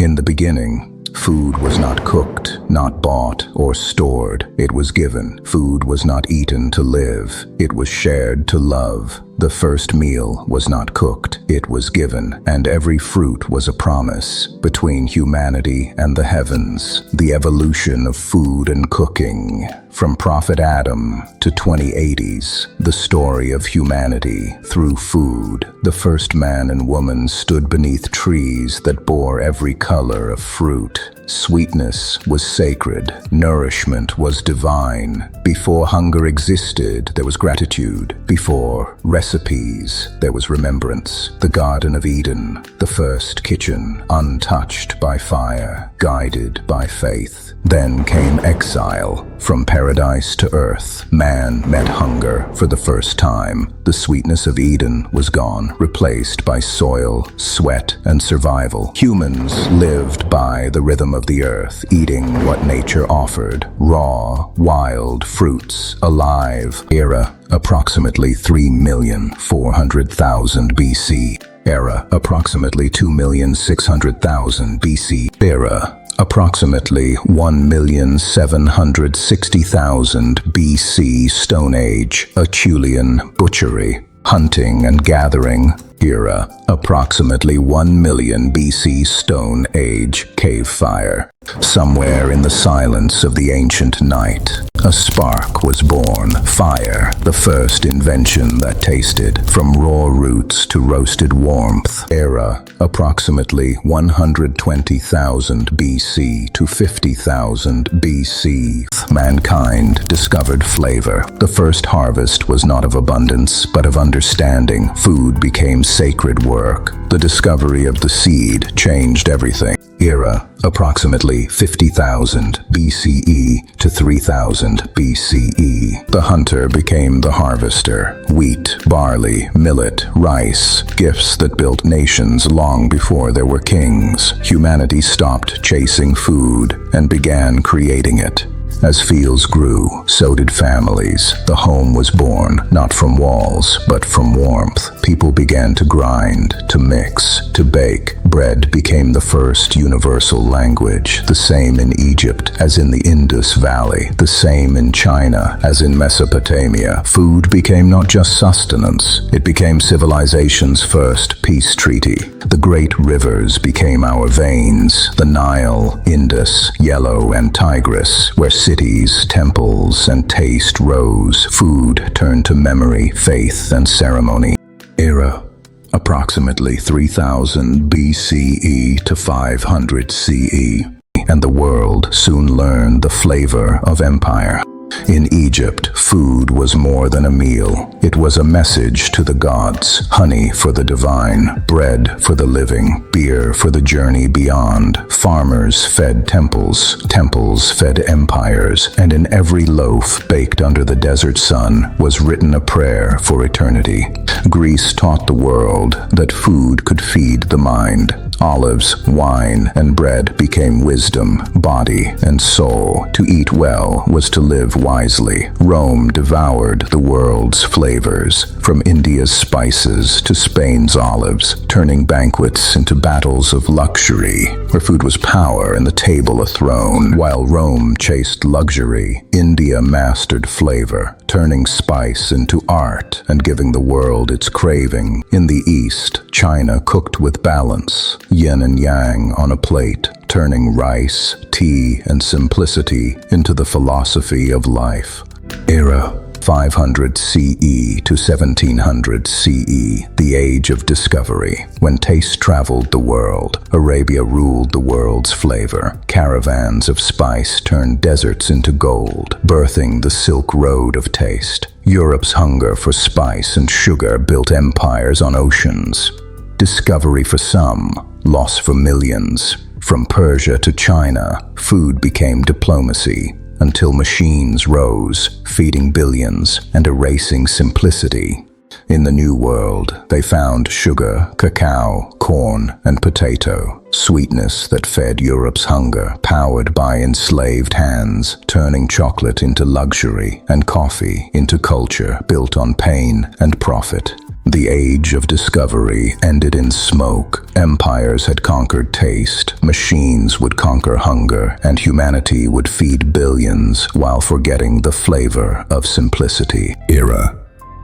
In the beginning, food was not cooked, not bought or stored. It was given. Food was not eaten to live. It was shared to love. The first meal was not cooked, it was given, and every fruit was a promise. Between humanity and the heavens, the evolution of food and cooking. From Prophet Adam to 2080s, the story of humanity through food. The first man and woman stood beneath trees that bore every color of fruit. Sweetness was sacred, nourishment was divine. Before hunger existed, there was gratitude. Before recipes, there was remembrance. The Garden of Eden, the first kitchen, untouched by fire, guided by faith. Then came exile. From paradise to earth, man met hunger for the first time. The sweetness of Eden was gone, replaced by soil, sweat, and survival. Humans lived by the rhythm of the earth, eating what nature offered. Raw, wild fruits, alive. Era, approximately 3,400,000 BC. Era, approximately 2,600,000 BC. Era, approximately 1,760,000 BC. Stone Age, Acheulean butchery, hunting and gathering. Era, approximately 1 million BC. Stone Age, cave fire. Somewhere in the silence of the ancient night, a spark was born. Fire, the first invention that tasted, from raw roots to roasted warmth. Era, approximately 120,000 BC to 50,000 BC. Mankind discovered flavor. The first harvest was not of abundance, but of understanding. Food became sacred work. The discovery of the seed changed everything. Era, approximately 50,000 BCE to 3,000 BCE. The hunter became the harvester. Wheat, barley, millet, rice, gifts that built nations long before there were kings. Humanity stopped chasing food and began creating it. As fields grew, so did families. The home was born, not from walls, but from warmth. People began to grind, to mix, to bake. Bread became the first universal language, the same in Egypt as in the Indus Valley, the same in China as in Mesopotamia. Food became not just sustenance, it became civilization's first peace treaty. The great rivers became our veins, the Nile, Indus, Yellow, and Tigris, where cities, temples, and taste rose. Food turned to memory, faith, and ceremony. Era, approximately 3000 BCE to 500 CE, and the world soon learned the flavor of empire. In Egypt, food was more than a meal. It was a message to the gods, honey for the divine, bread for the living, beer for the journey beyond. Farmers fed temples, temples fed empires, and in every loaf baked under the desert sun was written a prayer for eternity. Greece taught the world that food could feed the mind. Olives, wine, and bread became wisdom, body, and soul. To eat well was to live wisely. Rome devoured the world's flavors, from India's spices to Spain's olives, turning banquets into battles of luxury, where food was power and the table a throne. While Rome chased luxury, India mastered flavor, turning spice into art and giving the world its craving. In the East, China cooked with balance, yin and yang on a plate, turning rice, tea, and simplicity into the philosophy of life. Era, 500 CE to 1700 CE, the age of discovery. When taste traveled the world, Arabia ruled the world's flavor. Caravans of spice turned deserts into gold, birthing the Silk Road of taste. Europe's hunger for spice and sugar built empires on oceans. Discovery for some, loss for millions. From Persia to China, food became diplomacy, until machines rose, feeding billions and erasing simplicity. In the New World, they found sugar, cacao, corn, and potato, sweetness that fed Europe's hunger, powered by enslaved hands, turning chocolate into luxury and coffee into culture built on pain and profit. The age of discovery ended in smoke. Empires had conquered taste, machines would conquer hunger, and humanity would feed billions while forgetting the flavor of simplicity. Era: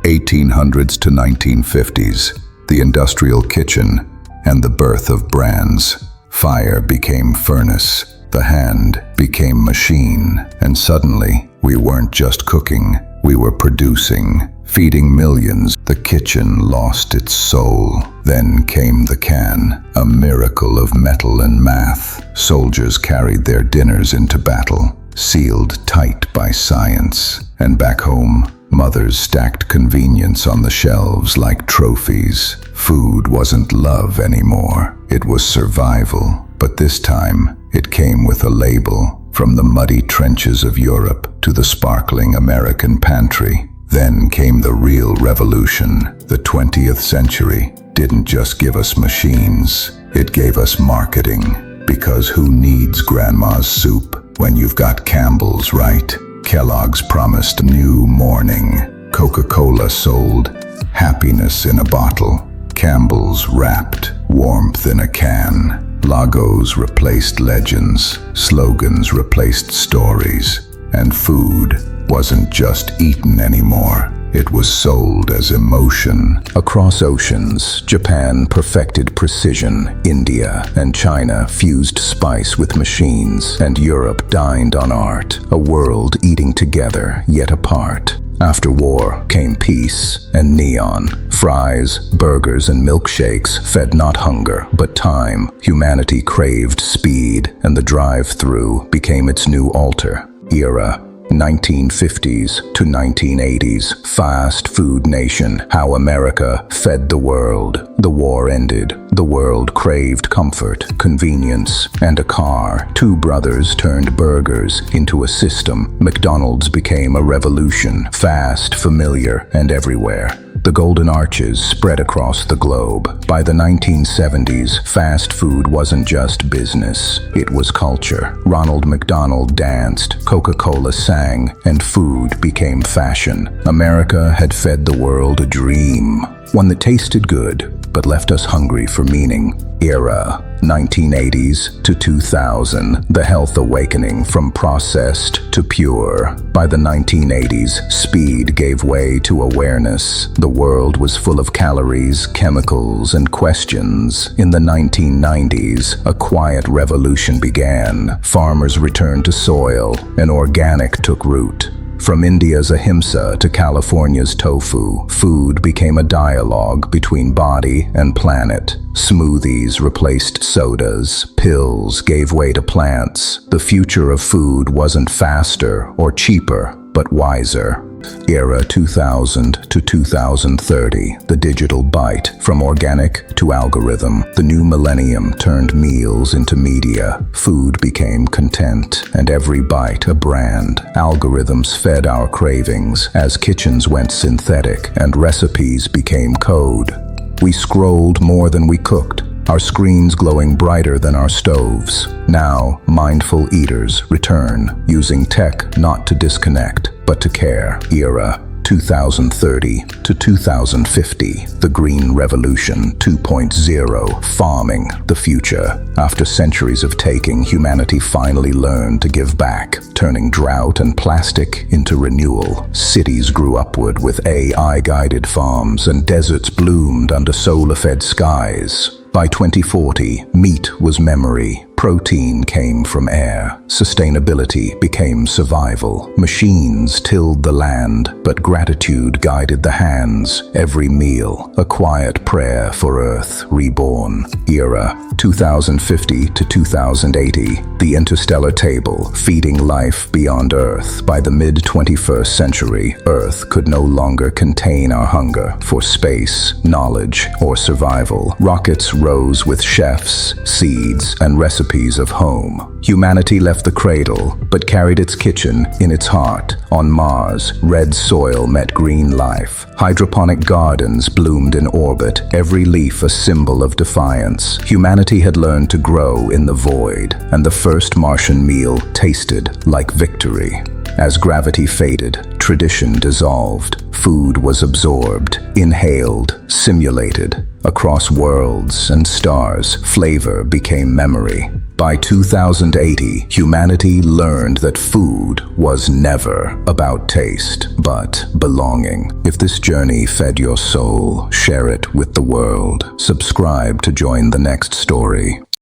1800s to 1950s, the industrial kitchen and the birth of brands. Fire became furnace, the hand became machine, and suddenly we weren't just cooking, we were producing, feeding millions. The kitchen lost its soul. Then came the can, a miracle of metal and math. Soldiers carried their dinners into battle, sealed tight by science. And back home, mothers stacked convenience on the shelves like trophies. Food wasn't love anymore, it was survival. But this time, it came with a label. From the muddy trenches of Europe to the sparkling American pantry. Then came the real revolution. The 20th century didn't just give us machines, it gave us marketing. Because who needs grandma's soup when you've got Campbell's, right? Kellogg's promised new morning. Coca-Cola sold happiness in a bottle. Campbell's wrapped warmth in a can. Logos replaced legends, slogans replaced stories, and food wasn't just eaten anymore. It was sold as emotion. Across oceans, Japan perfected precision. India and China fused spice with machines, and Europe dined on art. A world eating together, yet apart. After war came peace and neon. Fries, burgers, and milkshakes fed not hunger, but time. Humanity craved speed, and the drive-thru became its new altar. Era: 1950s to 1980s, fast food nation, how America fed the world. The war ended. The world craved comfort, convenience, and a car. Two brothers turned burgers into a system. McDonald's became a revolution, fast, familiar, and everywhere. The golden arches spread across the globe. By the 1970s, fast food wasn't just business, it was culture. Ronald McDonald danced, Coca-Cola sang, and food became fashion. America had fed the world a dream, one that tasted good, but left us hungry for meaning. Era: 1980s to 2000, the health awakening from processed to pure. By the 1980s, speed gave way to awareness. The world was full of calories, chemicals, and questions. In the 1990s, a quiet revolution began. Farmers returned to soil, and organic took root. From India's ahimsa to California's tofu, food became a dialogue between body and planet. Smoothies replaced sodas, pills gave way to plants. The future of food wasn't faster or cheaper, but wiser. Era: 2000 to 2030, the digital bite, from organic to algorithm. The new millennium turned meals into media. Food became content, and every bite a brand. Algorithms fed our cravings as kitchens went synthetic and recipes became code. We scrolled more than we cooked, our screens glowing brighter than our stoves. Now, mindful eaters return, using tech not to disconnect, but to care. Era: 2030 to 2050, the Green Revolution 2.0, farming the future. After centuries of taking, humanity finally learned to give back, turning drought and plastic into renewal. Cities grew upward with AI-guided farms, and deserts bloomed under solar-fed skies. By 2040, meat was memory, protein came from air, sustainability became survival. Machines tilled the land, but gratitude guided the hands. Every meal, a quiet prayer for Earth reborn. Era: 2050 to 2080, the interstellar table, feeding life beyond Earth. By the mid-21st century, Earth could no longer contain our hunger for space, knowledge, or survival. Rockets rose with chefs, seeds, and recipes of home. Humanity left the cradle, but carried its kitchen in its heart. On Mars, red soil met green life. Hydroponic gardens bloomed in orbit, every leaf a symbol of defiance. Humanity had learned to grow in the void, and the first Martian meal tasted like victory. As gravity faded, tradition dissolved. Food was absorbed, inhaled, simulated. Across worlds and stars, flavor became memory. By 2080, humanity learned that food was never about taste, but belonging. If this journey fed your soul, share it with the world. Subscribe to join the next story.